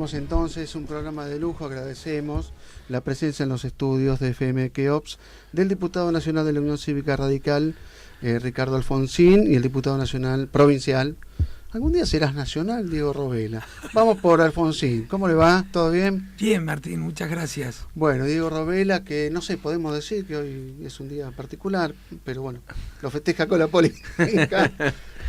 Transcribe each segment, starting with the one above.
Tenemos entonces un programa de lujo. Agradecemos la presencia en los estudios de FM Keops del diputado nacional de la Unión Cívica Radical, Ricardo Alfonsín, y el diputado nacional provincial. Algún día serás nacional, Diego Robela. Vamos por Alfonsín. ¿Cómo le va? ¿Todo bien? Bien, Martín, muchas gracias. Bueno, Diego Robela, que no sé, podemos decir que hoy es un día particular, pero bueno, lo festeja con la política.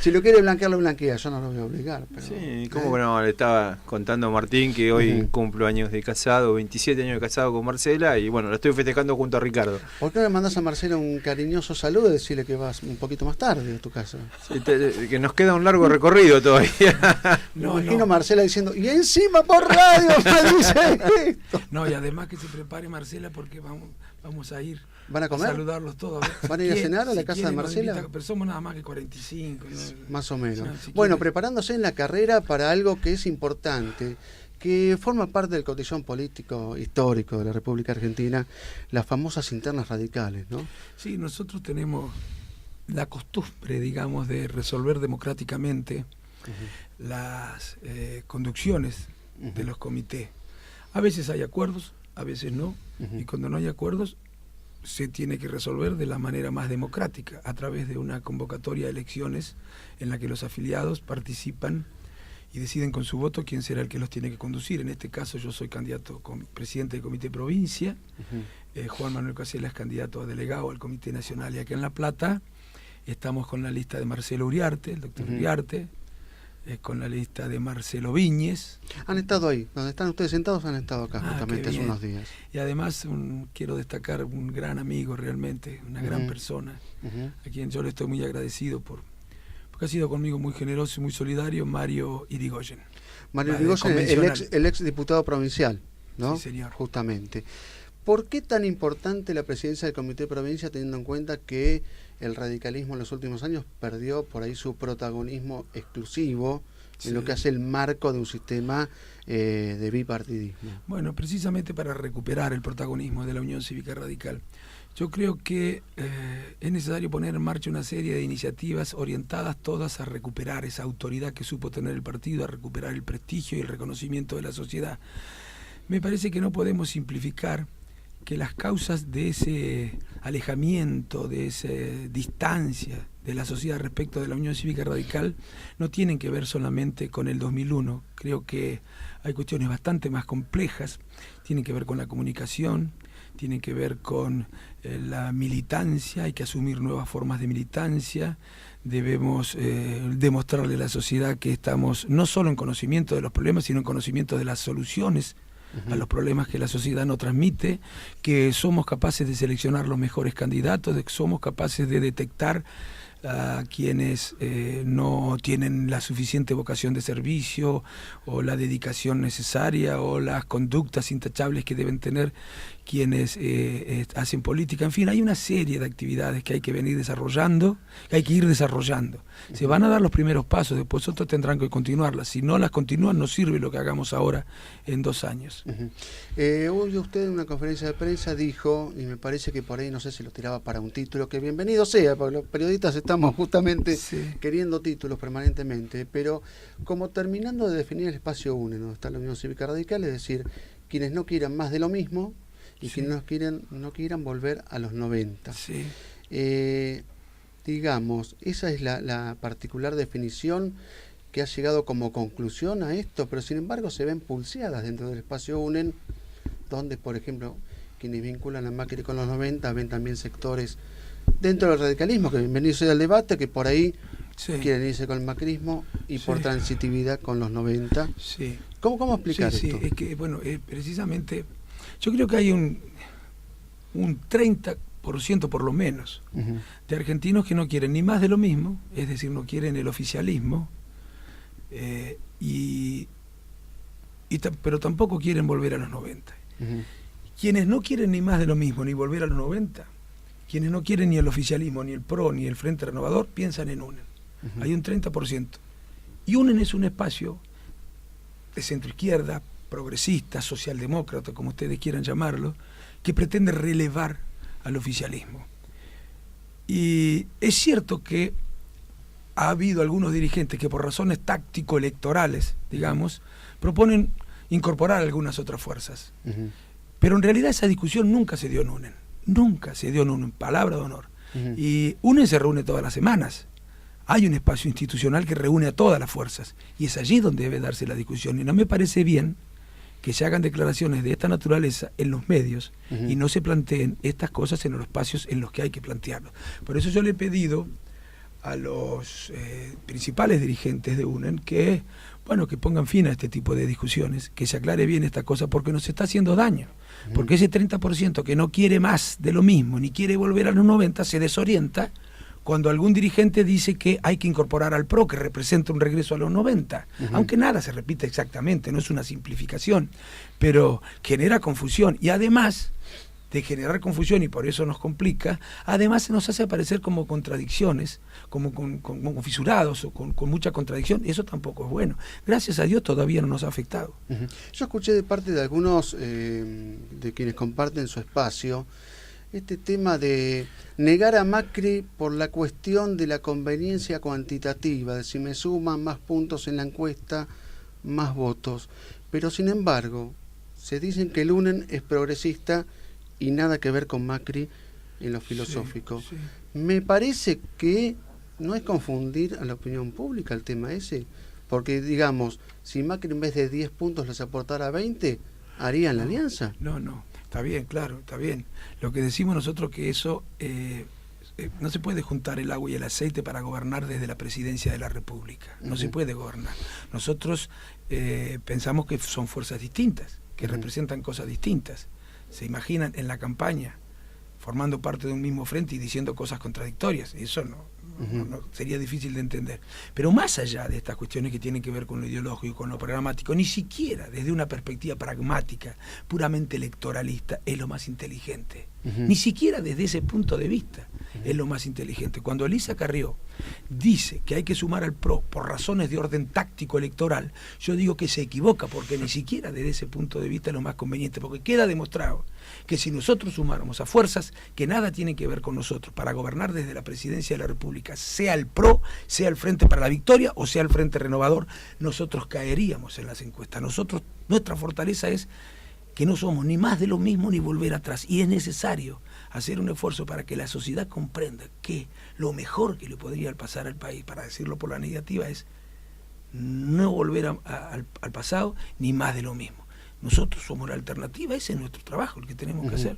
Si lo quiere blanquear, lo blanquea. Yo no lo voy a obligar. Pero, sí, ¿cómo que no? Le estaba contando a Martín que hoy cumplo años de casado, 27 años de casado con Marcela, y bueno, lo estoy festejando junto a Ricardo. ¿Por qué no le mandás a Marcela un cariñoso saludo y decirle que vas un poquito más tarde a tu casa? Sí, que nos queda un largo recorrido todavía. Me imagino Marcela diciendo, y encima por radio me dice esto. No, y además que se prepare Marcela porque vamos a ir. ¿Van a comer? A saludarlos todos. ¿Van a ir a cenar a la casa de Marcela? Pero somos nada más que 45. ¿no? Más o menos. No, si bueno, quiere... preparándose en la carrera para algo que es importante, que forma parte del cotillón político histórico de la República Argentina, las famosas internas radicales, ¿no? Sí, nosotros tenemos la costumbre, digamos, de resolver democráticamente las conducciones de los comités. A veces hay acuerdos, a veces no, y cuando no hay acuerdos se tiene que resolver de la manera más democrática, a través de una convocatoria de elecciones en la que los afiliados participan y deciden con su voto quién será el que los tiene que conducir. En este caso yo soy candidato presidente del Comité Provincia, Juan Manuel Casella es candidato a delegado al Comité Nacional, y acá en La Plata estamos con la lista de Marcelo Uriarte, el doctor Uriarte, con la lista de Marcelo Viñes. Han estado ahí, donde están ustedes sentados, han estado acá justamente hace unos días. Y además quiero destacar un gran amigo realmente, una gran persona, a quien yo le estoy muy agradecido porque ha sido conmigo muy generoso y muy solidario, Mario Irigoyen. Mario Irigoyen, el ex diputado provincial, ¿no? Sí, señor. Justamente. ¿Por qué tan importante la presidencia del Comité Provincia, teniendo en cuenta que el radicalismo en los últimos años perdió por ahí su protagonismo exclusivo en lo que hace el marco de un sistema de bipartidismo? Bueno, precisamente para recuperar el protagonismo de la Unión Cívica Radical. Yo creo que es necesario poner en marcha una serie de iniciativas orientadas todas a recuperar esa autoridad que supo tener el partido, a recuperar el prestigio y el reconocimiento de la sociedad. Me parece que no podemos simplificar que las causas de ese alejamiento, de esa distancia de la sociedad respecto de la Unión Cívica Radical no tienen que ver solamente con el 2001. Creo que hay cuestiones bastante más complejas, tienen que ver con la comunicación, tienen que ver con la militancia, hay que asumir nuevas formas de militancia, debemos demostrarle a la sociedad que estamos no solo en conocimiento de los problemas, sino en conocimiento de las soluciones a los problemas que la sociedad nos transmite, que somos capaces de seleccionar los mejores candidatos, de que somos capaces de detectar a quienes no tienen la suficiente vocación de servicio o la dedicación necesaria o las conductas intachables que deben tener quienes hacen política. En fin, hay una serie de actividades que hay que venir desarrollando, que hay que ir desarrollando. Se van a dar los primeros pasos, después otros tendrán que continuarlas. Si no las continúan, no sirve lo que hagamos ahora en 2 años. Hoy usted en una conferencia de prensa dijo, y me parece que por ahí no sé si lo tiraba para un título, que bienvenido sea, porque los periodistas estamos justamente queriendo títulos permanentemente, pero como terminando de definir el espacio UNE, donde está la Unión Cívica Radical, es decir, quienes no quieran más de lo mismo y quienes no quieran volver a los 90. Digamos, esa es la particular definición que ha llegado como conclusión a esto, pero sin embargo se ven pulseadas dentro del espacio UNEN, donde, por ejemplo, quienes vinculan a Macri con los 90 ven también sectores dentro del radicalismo, que bienvenido sea el debate, que por ahí quieren irse con el macrismo y por transitividad con los 90. ¿Cómo explicar esto? Es que, bueno, precisamente, yo creo que hay un 30% por lo menos de argentinos que no quieren ni más de lo mismo, es decir, no quieren el oficialismo, pero tampoco quieren volver a los 90. Quienes no quieren ni más de lo mismo, ni volver a los 90, quienes no quieren ni el oficialismo, ni el PRO, ni el Frente Renovador, piensan en UNEN. Hay un 30%. Y UNEN es un espacio de centroizquierda, progresista, socialdemócrata, como ustedes quieran llamarlo, que pretende relevar al oficialismo. Y es cierto que ha habido algunos dirigentes que por razones táctico-electorales, digamos, proponen incorporar algunas otras fuerzas. Pero en realidad esa discusión nunca se dio en UNEN. Nunca se dio en UNEN, palabra de honor. Y UNEN se reúne todas las semanas. Hay un espacio institucional que reúne a todas las fuerzas. Y es allí donde debe darse la discusión. Y no me parece bien que se hagan declaraciones de esta naturaleza en los medios y no se planteen estas cosas en los espacios en los que hay que plantearlo. Por eso yo le he pedido a los principales dirigentes de UNEN que pongan fin a este tipo de discusiones, que se aclare bien esta cosa, porque nos está haciendo daño. Porque ese 30% que no quiere más de lo mismo, ni quiere volver a los 90, se desorienta cuando algún dirigente dice que hay que incorporar al PRO, que representa un regreso a los 90, aunque nada se repite exactamente, no es una simplificación, pero genera confusión, y además de generar confusión, y por eso nos complica, además se nos hace aparecer como contradicciones, como fisurados, o con mucha contradicción, y eso tampoco es bueno. Gracias a Dios todavía no nos ha afectado. Yo escuché de parte de algunos de quienes comparten su espacio, este tema de negar a Macri por la cuestión de la conveniencia cuantitativa, de si me suman más puntos en la encuesta, más votos. Pero sin embargo, se dicen que el UNEN es progresista y nada que ver con Macri en lo filosófico. Sí. Me parece que no es confundir a la opinión pública el tema ese, porque digamos, si Macri en vez de 10 puntos les aportara 20, ¿harían la alianza? No. Está bien, claro, está bien. Lo que decimos nosotros que eso no se puede juntar el agua y el aceite para gobernar desde la presidencia de la República. No se puede gobernar. Nosotros pensamos que son fuerzas distintas, que representan cosas distintas. Se imaginan en la campaña formando parte de un mismo frente y diciendo cosas contradictorias. Eso no sería difícil de entender. Pero más allá de estas cuestiones que tienen que ver con lo ideológico y con lo programático, ni siquiera desde una perspectiva pragmática, puramente electoralista, es lo más inteligente. Ni siquiera desde ese punto de vista es lo más inteligente. Cuando Elisa Carrió dice que hay que sumar al PRO por razones de orden táctico electoral, yo digo que se equivoca, porque ni siquiera desde ese punto de vista es lo más conveniente, porque queda demostrado que si nosotros sumáramos a fuerzas que nada tienen que ver con nosotros para gobernar desde la presidencia de la República, sea el PRO, sea el Frente para la Victoria o sea el Frente Renovador, nosotros caeríamos en las encuestas. Nuestra fortaleza es que no somos ni más de lo mismo ni volver atrás, y es necesario hacer un esfuerzo para que la sociedad comprenda que lo mejor que le podría pasar al país, para decirlo por la negativa, es no volver al pasado ni más de lo mismo. Nosotros somos la alternativa, ese es nuestro trabajo, el que tenemos que hacer.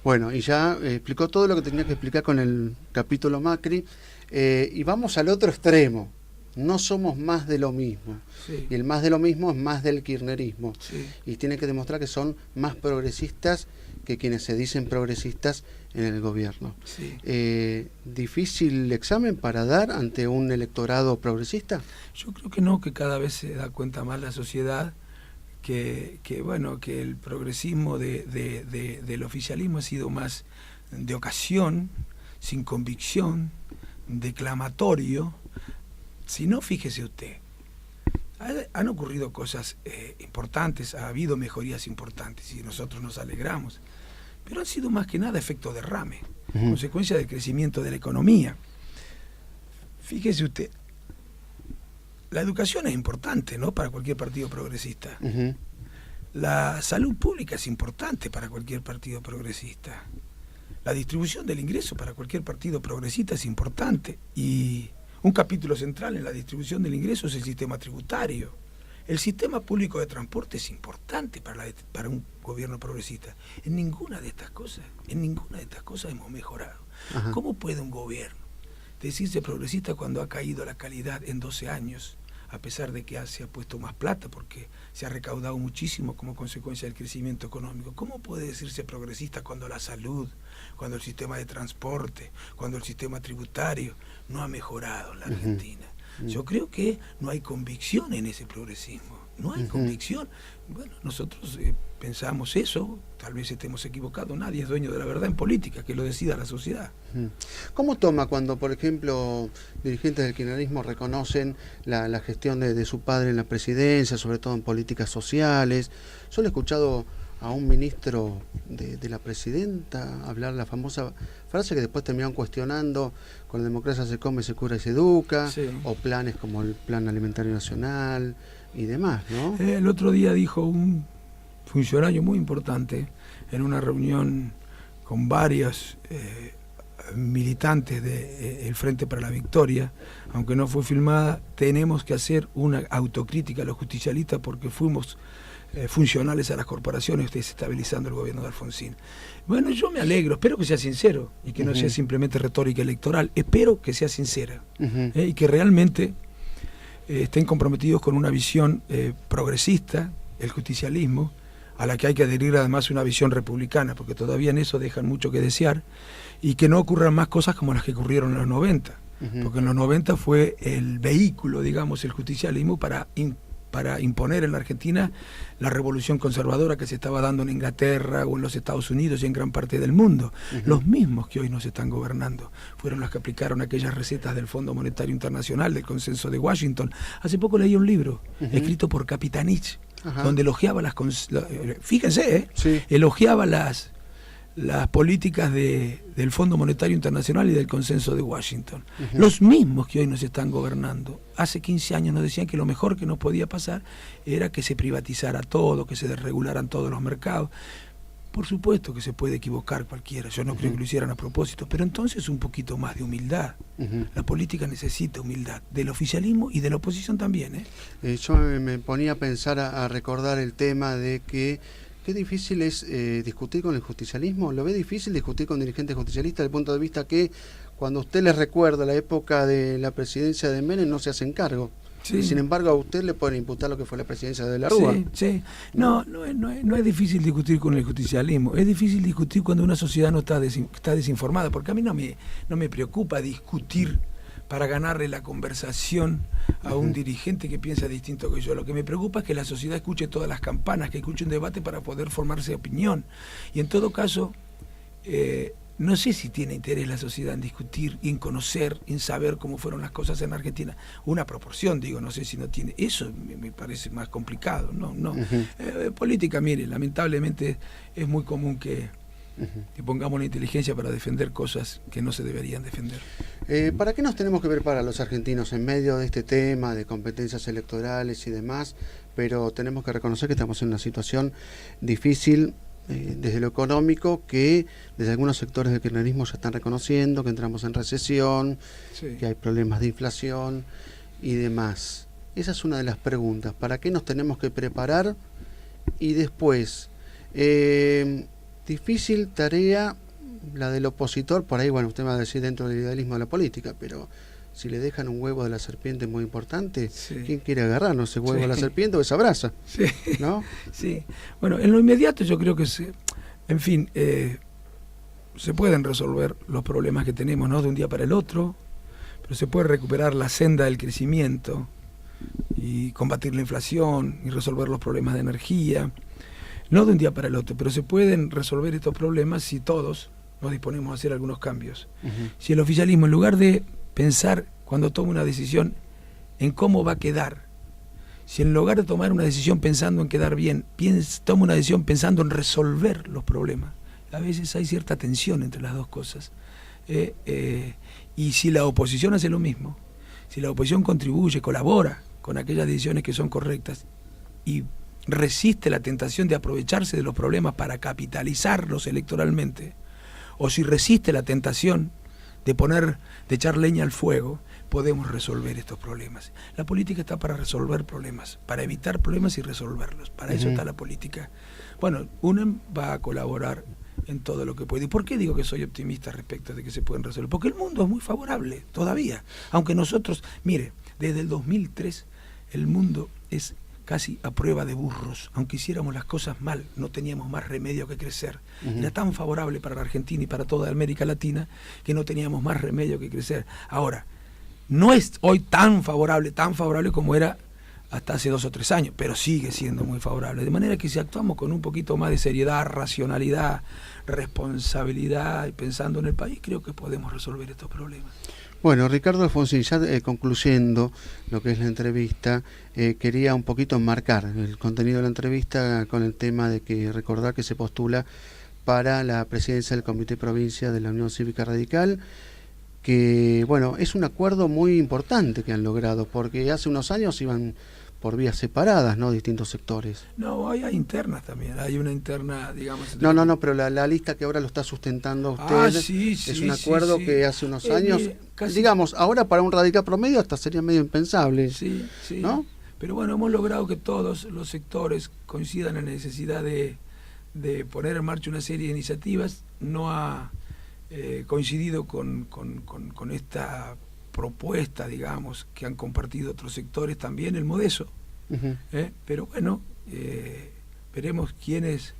Bueno, y ya explicó todo lo que tenía que explicar con el capítulo Macri, y vamos al otro extremo. No somos más de lo mismo. Sí. Y el más de lo mismo es más del kirchnerismo. Sí. Y tiene que demostrar que son más progresistas que quienes se dicen progresistas en el gobierno. Sí. ¿Difícil examen para dar ante un electorado progresista? Yo creo que no, que cada vez se da cuenta más la sociedad que el progresismo del oficialismo ha sido más de ocasión, sin convicción, declamatorio. Si no, fíjese usted, han ocurrido cosas importantes, ha habido mejorías importantes y nosotros nos alegramos, pero han sido más que nada efecto derrame, consecuencia del crecimiento de la economía. Fíjese usted, la educación es importante, ¿no?, para cualquier partido progresista. La salud pública es importante para cualquier partido progresista. La distribución del ingreso para cualquier partido progresista es importante, y un capítulo central en la distribución del ingreso es el sistema tributario. El sistema público de transporte es importante para un gobierno progresista. En ninguna de estas cosas hemos mejorado. ¿Cómo puede un gobierno decirse progresista cuando ha caído la calidad en 12 años, a pesar de que se ha puesto más plata porque se ha recaudado muchísimo como consecuencia del crecimiento económico? ¿Cómo puede decirse progresista cuando la salud, cuando el sistema de transporte, cuando el sistema tributario no ha mejorado en la Argentina? Yo creo que no hay convicción en ese progresismo, no hay convicción. Bueno, nosotros pensamos eso, tal vez estemos equivocados, nadie es dueño de la verdad en política, que lo decida la sociedad. ¿Cómo toma cuando, por ejemplo, dirigentes del kirchnerismo reconocen la gestión de su padre en la presidencia, sobre todo en políticas sociales? Yo le he escuchado a un ministro de la presidenta hablar la famosa frase que después terminaron cuestionando: con la democracia se come, se cura y se educa, sí. O planes como el Plan Alimentario Nacional, y demás, ¿no? El otro día dijo un funcionario muy importante en una reunión con varios militantes del Frente para la Victoria, aunque no fue filmada, tenemos que hacer una autocrítica a los justicialistas porque fuimos funcionales a las corporaciones, desestabilizando el gobierno de Alfonsín. Bueno, yo me alegro, espero que sea sincero y que no sea simplemente retórica electoral, espero que sea sincera y que realmente estén comprometidos con una visión progresista, el justicialismo, a la que hay que adherir además una visión republicana, porque todavía en eso dejan mucho que desear, y que no ocurran más cosas como las que ocurrieron en los 90, porque en los 90 fue el vehículo, digamos, el justicialismo para imponer en la Argentina la revolución conservadora que se estaba dando en Inglaterra o en los Estados Unidos y en gran parte del mundo. Los mismos que hoy nos están gobernando fueron los que aplicaron aquellas recetas del Fondo Monetario Internacional, del Consenso de Washington. Hace poco leí un libro escrito por Capitanich, donde elogiaba fíjense, elogiaba las políticas del Fondo Monetario Internacional y del Consenso de Washington. Los mismos que hoy nos están gobernando, hace 15 años nos decían que lo mejor que nos podía pasar era que se privatizara todo, que se desregularan todos los mercados. Por supuesto que se puede equivocar cualquiera, yo no creo que lo hicieran a propósito, pero entonces un poquito más de humildad. La política necesita humildad, del oficialismo y de la oposición también. Yo me ponía a pensar, a recordar el tema de que qué difícil es discutir con el justicialismo. ¿Lo ve difícil discutir con dirigentes justicialistas desde el punto de vista que cuando usted les recuerda la época de la presidencia de Menem no se hacen cargo? Sí. Y sin embargo a usted le pueden imputar lo que fue la presidencia de la Rúa. Sí. No es difícil discutir con el justicialismo. Es difícil discutir cuando una sociedad no está desinformada, porque a mí no me preocupa discutir para ganarle la conversación a un dirigente que piensa distinto que yo. Lo que me preocupa es que la sociedad escuche todas las campanas, que escuche un debate para poder formarse opinión. Y en todo caso, no sé si tiene interés la sociedad en discutir, en conocer, en saber cómo fueron las cosas en Argentina. Una proporción, digo, no sé si no tiene. Eso me parece más complicado. Política, mire, lamentablemente es muy común que pongamos la inteligencia para defender cosas que no se deberían defender. ¿Para qué nos tenemos que preparar los argentinos en medio de este tema de competencias electorales y demás? Pero tenemos que reconocer que estamos en una situación difícil desde lo económico, que desde algunos sectores del kirchnerismo ya están reconociendo que entramos en recesión, que hay problemas de inflación y demás. Esa es una de las preguntas. ¿Para qué nos tenemos que preparar? Y después, difícil tarea la del opositor, por ahí, bueno, usted va a decir dentro del idealismo de la política, pero si le dejan un huevo de la serpiente muy importante, ¿quién quiere agarrarnos ese huevo de la serpiente o esa brasa? ¿No? Sí. Bueno, en lo inmediato yo creo que se pueden resolver los problemas que tenemos, no de un día para el otro, pero se puede recuperar la senda del crecimiento y combatir la inflación y resolver los problemas de energía. No de un día para el otro, pero se pueden resolver estos problemas si todos nos disponemos a hacer algunos cambios. Si el oficialismo, en lugar de pensar cuando toma una decisión en cómo va a quedar, si en lugar de tomar una decisión pensando en quedar bien, toma una decisión pensando en resolver los problemas, a veces hay cierta tensión entre las dos cosas. Y si la oposición hace lo mismo, si la oposición contribuye, colabora con aquellas decisiones que son correctas y resiste la tentación de aprovecharse de los problemas para capitalizarlos electoralmente, o si resiste la tentación de echar leña al fuego, podemos resolver estos problemas. La política está para resolver problemas, para evitar problemas y resolverlos. Para eso está la política. Bueno, UNEM va a colaborar en todo lo que puede. ¿Y por qué digo que soy optimista respecto de que se pueden resolver? Porque el mundo es muy favorable todavía. Aunque nosotros, mire, desde el 2003 el mundo es casi a prueba de burros. Aunque hiciéramos las cosas mal, no teníamos más remedio que crecer. Era tan favorable para la Argentina y para toda América Latina que no teníamos más remedio que crecer. Ahora, no es hoy tan favorable como era hasta hace 2 o 3 años, pero sigue siendo muy favorable. De manera que si actuamos con un poquito más de seriedad, racionalidad, responsabilidad y pensando en el país, creo que podemos resolver estos problemas. Bueno, Ricardo Alfonsín, ya concluyendo lo que es la entrevista, quería un poquito enmarcar el contenido de la entrevista con el tema de que recordar que se postula para la presidencia del Comité Provincia de la Unión Cívica Radical, que bueno, es un acuerdo muy importante que han logrado, porque hace unos años iban por vías separadas, ¿no? Distintos sectores. No, hay internas también. Hay una interna, digamos... No, pero la lista que ahora lo está sustentando usted es un acuerdo que hace unos años, digamos, ahora para un radical promedio hasta sería medio impensable. Sí, ¿no? Pero bueno, hemos logrado que todos los sectores coincidan en la necesidad de poner en marcha una serie de iniciativas. No ha coincidido con esta propuesta, digamos, que han compartido otros sectores también, el Modeso. Pero bueno, veremos quiénes,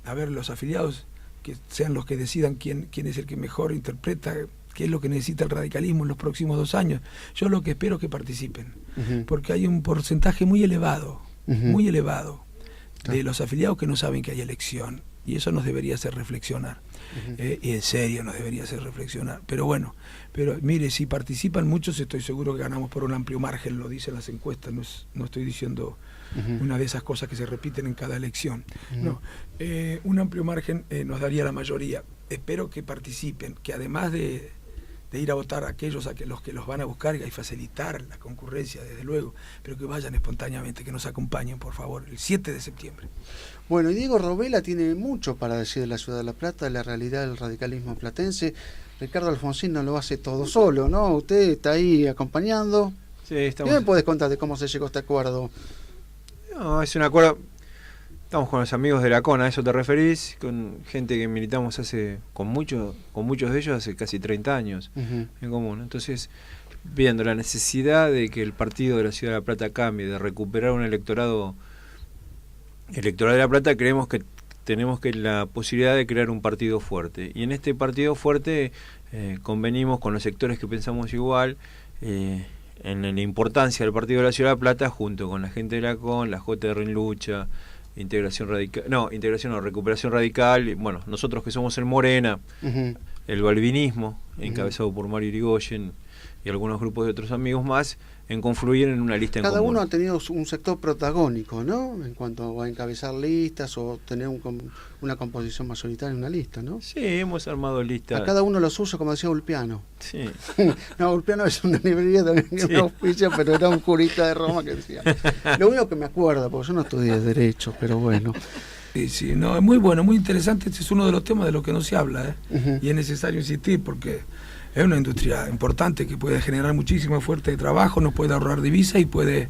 los afiliados, que sean los que decidan quién es el que mejor interpreta qué es lo que necesita el radicalismo en los próximos 2 años. Yo lo que espero es que participen, porque hay un porcentaje muy elevado de los afiliados que no saben que hay elección, y eso nos debería hacer reflexionar. Y en serio nos debería hacer reflexionar. Pero bueno, mire, si participan muchos, estoy seguro que ganamos por un amplio margen, lo dicen las encuestas, no estoy diciendo una de esas cosas que se repiten en cada elección. No, un amplio margen nos daría la mayoría. Espero que participen, que además de ir a votar a los que los van a buscar y facilitar la concurrencia, desde luego, pero que vayan espontáneamente, que nos acompañen, por favor, el 7 de septiembre. Bueno, y Diego Robela tiene mucho para decir de la ciudad de La Plata, de la realidad del radicalismo platense. Ricardo Alfonsín no lo hace todo solo, ¿no? Usted está ahí acompañando. Sí, estamos... ¿Qué me puedes contar de cómo se llegó a este acuerdo? No, es un acuerdo... Estamos con los amigos de la CON, ¿a eso te referís? Con gente que militamos con muchos de ellos hace casi 30 años en común. Entonces, viendo la necesidad de que el partido de la Ciudad de La Plata cambie, de recuperar un electoral de La Plata, creemos que tenemos la posibilidad de crear un partido fuerte. Y en este partido fuerte convenimos con los sectores que pensamos igual, en la importancia del partido de la Ciudad de La Plata, junto con la gente de la CON, la JR en Lucha, recuperación radical, y bueno, nosotros que somos el Morena, el balvinismo, encabezado por Mario Irigoyen y algunos grupos de otros amigos más, en confluir en una lista en común. Cada uno ha tenido un sector protagónico, ¿no? En cuanto a encabezar listas o tener una composición mayoritaria en una lista, ¿no? Sí, hemos armado listas. A cada uno los usa, como decía Ulpiano. Sí. No, Ulpiano es una librería también, sí. Una oficia, pero era un curita de Roma que decía. Lo único que me acuerdo, porque yo no estudié Derecho, pero bueno. Sí, no, es muy bueno, muy interesante. Este es uno de los temas de los que no se habla, y es necesario insistir, porque es una industria importante que puede generar muchísima fuerte de trabajo, nos puede ahorrar divisas y puede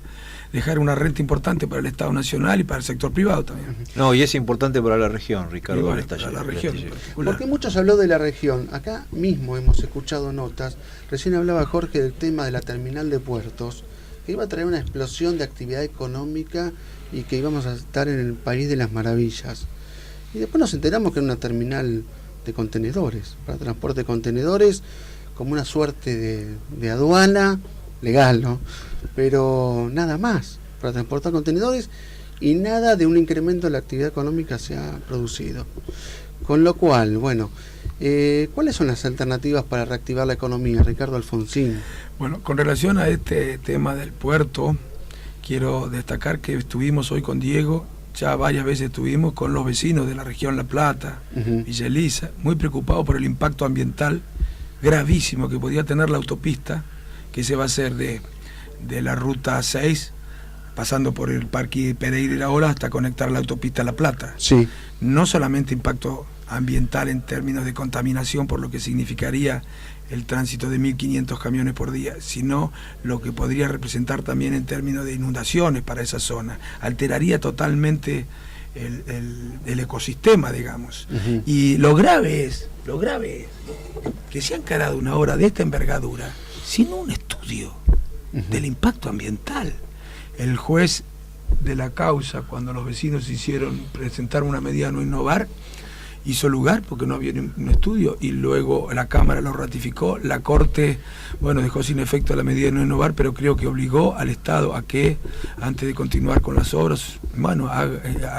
dejar una renta importante para el Estado Nacional y para el sector privado también. No, y es importante para la región, Ricardo. Bueno, para la región en particular. Porque muchos habló de la región. Acá mismo hemos escuchado notas. Recién hablaba Jorge del tema de la terminal de puertos, que iba a traer una explosión de actividad económica y que íbamos a estar en el país de las maravillas. Y después nos enteramos que era una terminal de contenedores, para transporte de contenedores, como una suerte de aduana legal, ¿no? Pero nada más, para transportar contenedores, y nada de un incremento de la actividad económica se ha producido. Con lo cual, bueno, ¿cuáles son las alternativas para reactivar la economía, Ricardo Alfonsín? Bueno, con relación a este tema del puerto, quiero destacar que estuvimos hoy con Diego, ya varias veces estuvimos con los vecinos de la región La Plata, Villa Elisa, muy preocupados por el impacto ambiental gravísimo que podía tener la autopista, que se va a hacer de la ruta 6, pasando por el Parque Pereira y La Ola, hasta conectar la autopista La Plata. Sí. No solamente impacto ambiental en términos de contaminación, por lo que significaría el tránsito de 1.500 camiones por día, sino lo que podría representar también en términos de inundaciones para esa zona. Alteraría totalmente el ecosistema, digamos. Y lo grave es que se ha encarado una obra de esta envergadura sin un estudio del impacto ambiental. El juez de la causa, cuando los vecinos presentaron una medida de no innovar, hizo lugar porque no había un estudio, y luego la Cámara lo ratificó. La Corte, bueno, dejó sin efecto la medida de no innovar, pero creo que obligó al Estado a que, antes de continuar con las obras, bueno,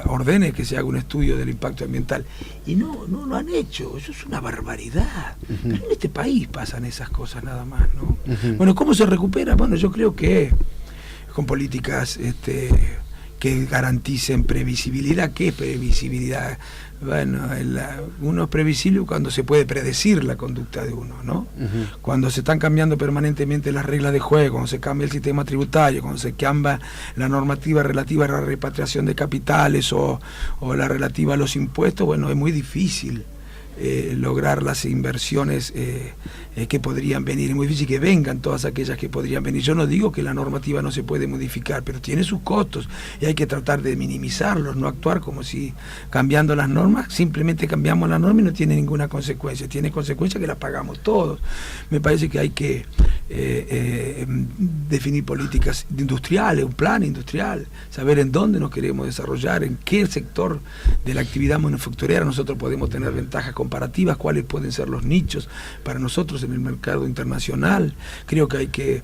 ordene que se haga un estudio del impacto ambiental. Y no lo han hecho. Eso es una barbaridad. Pero en este país pasan esas cosas nada más, ¿no? Bueno, ¿cómo se recupera? Bueno, yo creo que con políticas que garanticen previsibilidad. ¿Qué es previsibilidad? Bueno, uno es previsible cuando se puede predecir la conducta de uno, ¿no? Cuando se están cambiando permanentemente las reglas de juego, cuando se cambia el sistema tributario, cuando se cambia la normativa relativa a la repatriación de capitales o la relativa a los impuestos, bueno, es muy difícil lograr las inversiones que podrían venir. Es muy difícil que vengan todas aquellas que podrían venir. Yo no digo que la normativa no se puede modificar, pero tiene sus costos y hay que tratar de minimizarlos, no actuar como si cambiando las normas, simplemente cambiamos la norma y no tiene ninguna consecuencia. Tiene consecuencias que las pagamos todos. Me parece que hay que definir políticas industriales, un plan industrial, saber en dónde nos queremos desarrollar, en qué sector de la actividad manufacturera nosotros podemos tener ventajas comparativas, cuáles pueden ser los nichos para nosotros en el mercado internacional. Creo que hay que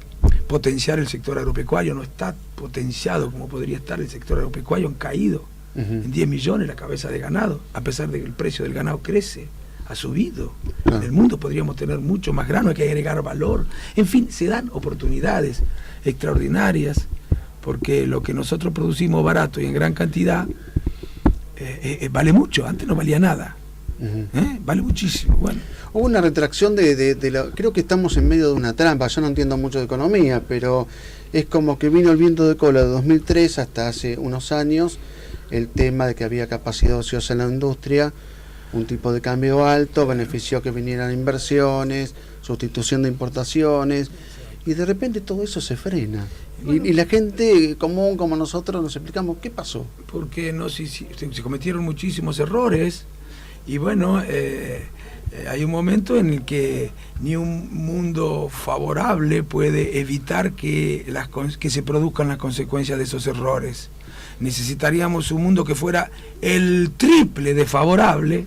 potenciar el sector agropecuario, no está potenciado como podría estar el sector agropecuario, han caído en 10 millones la cabeza de ganado, a pesar de que el precio del ganado crece, ha subido. En el mundo podríamos tener mucho más grano, hay que agregar valor. En fin, se dan oportunidades extraordinarias, porque lo que nosotros producimos barato y en gran cantidad vale mucho, antes no valía nada. Vale muchísimo. Bueno, hubo una retracción creo que estamos en medio de una trampa. Yo no entiendo mucho de economía, pero es como que vino el viento de cola de 2003 hasta hace unos años, el tema de que había capacidad ociosa en la industria, un tipo de cambio alto benefició que vinieran inversiones, sustitución de importaciones, y de repente todo eso se frena. Bueno, y la gente común como nosotros nos explicamos qué pasó. Porque se cometieron muchísimos errores. Y bueno, hay un momento en el que ni un mundo favorable puede evitar que se produzcan las consecuencias de esos errores. Necesitaríamos un mundo que fuera el triple de favorable,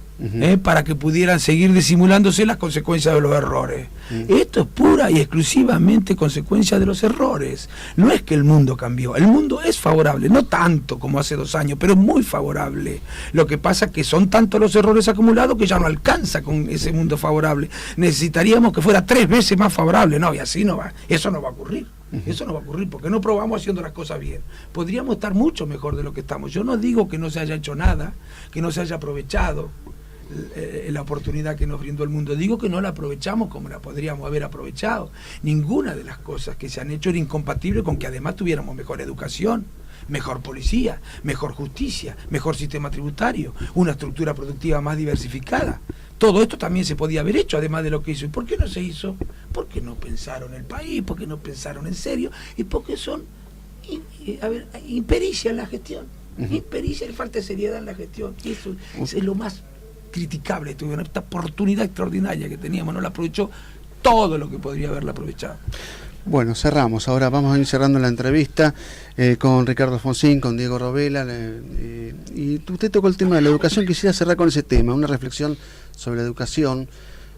para que pudieran seguir disimulándose las consecuencias de los errores. Esto es pura y exclusivamente consecuencia de los errores. No es que el mundo cambió, el mundo es favorable, no tanto como hace 2 años, pero muy favorable. Lo que pasa es que son tantos los errores acumulados que ya no alcanza con ese mundo favorable. Necesitaríamos que fuera 3 veces más favorable, no, y así no va, eso no va a ocurrir. Eso no va a ocurrir porque no probamos haciendo las cosas bien. Podríamos estar mucho mejor de lo que estamos. Yo no digo que no se haya hecho nada, que no se haya aprovechado la oportunidad que nos brindó el mundo. Digo que no la aprovechamos como la podríamos haber aprovechado. Ninguna de las cosas que se han hecho era incompatible con que además tuviéramos mejor educación, mejor policía, mejor justicia, mejor sistema tributario, una estructura productiva más diversificada. Todo esto también se podía haber hecho, además de lo que hizo. ¿Y por qué no se hizo? Porque no pensaron en el país, porque no pensaron en serio, y porque son impericia en la gestión. Impericia y falta de seriedad en la gestión. Y eso es lo más criticable. Tuvieron esta oportunidad extraordinaria que teníamos, no la aprovechó todo lo que podría haberla aprovechado. Bueno, cerramos. Ahora vamos a ir cerrando la entrevista con Ricardo Alfonsín, con Diego Robela. Y usted tocó el tema de la educación. Quisiera cerrar con ese tema, una reflexión sobre la educación.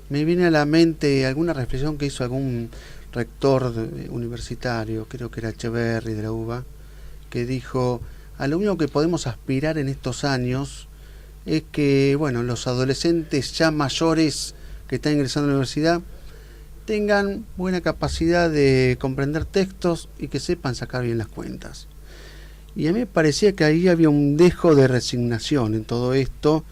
Me viene a la mente alguna reflexión que hizo algún rector universitario, creo que era Echeverri de la UBA, que dijo: a lo único que podemos aspirar en estos años es que, bueno, los adolescentes ya mayores que están ingresando a la universidad tengan buena capacidad de comprender textos y que sepan sacar bien las cuentas. Y a mí me parecía que ahí había un dejo de resignación en todo esto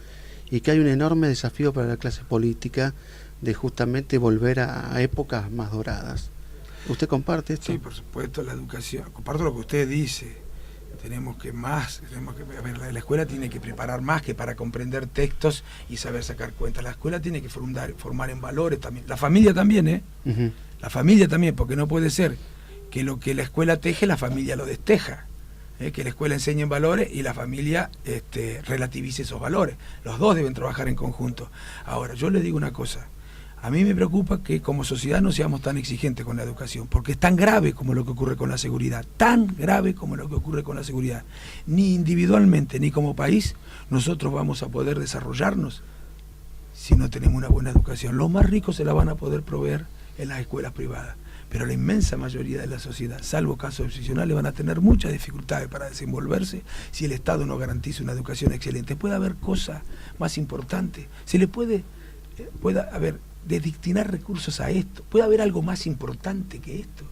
y que hay un enorme desafío para la clase política de justamente volver a épocas más doradas. ¿Usted comparte esto? Sí, por supuesto, la educación. Comparto lo que usted dice. Tenemos que a ver, la escuela tiene que preparar más que para comprender textos y saber sacar cuentas. La escuela tiene que formar en valores también. La familia también, La familia también, porque no puede ser que lo que la escuela teje, la familia lo desteja. Que la escuela enseñe en valores y la familia relativice esos valores. Los dos deben trabajar en conjunto. Ahora, yo le digo una cosa. A mí me preocupa que como sociedad no seamos tan exigentes con la educación, porque es tan grave como lo que ocurre con la seguridad, tan grave como lo que ocurre con la seguridad. Ni individualmente ni como país nosotros vamos a poder desarrollarnos si no tenemos una buena educación. Los más ricos se la van a poder proveer en las escuelas privadas, pero la inmensa mayoría de la sociedad, salvo casos excepcionales, van a tener muchas dificultades para desenvolverse si el Estado no garantiza una educación excelente. Puede haber cosas más importantes, puede haber de destinar recursos a esto. Puede haber algo más importante que esto.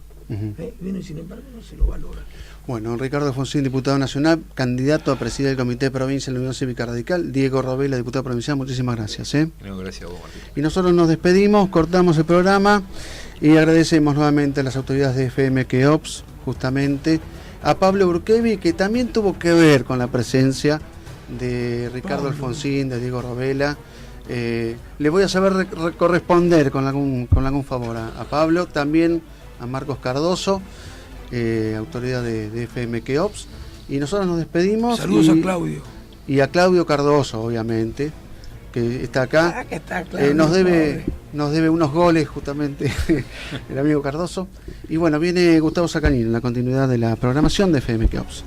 Bueno, y sin embargo no se lo valora. Bueno, Ricardo Alfonsín, diputado nacional, candidato a presidir el Comité Provincial de la Unión Cívica Radical. Diego Robela, diputado provincial, muchísimas gracias. No, gracias a vos, Martín. Y nosotros nos despedimos, cortamos el programa y agradecemos nuevamente a las autoridades de FM Keops, justamente, a Pablo Urquevi, que también tuvo que ver con la presencia de Ricardo Alfonsín, de Diego Robela. Le voy a saber corresponder con algún favor a Pablo, también a Marcos Cardoso, autoridad de FM Keops, y nosotros nos despedimos. Saludos a Claudio. Y a Claudio Cardoso, obviamente, que está acá. Que está Claudio, nos debe unos goles, justamente, el amigo Cardoso. Y bueno, viene Gustavo Sacanino en la continuidad de la programación de FM Keops.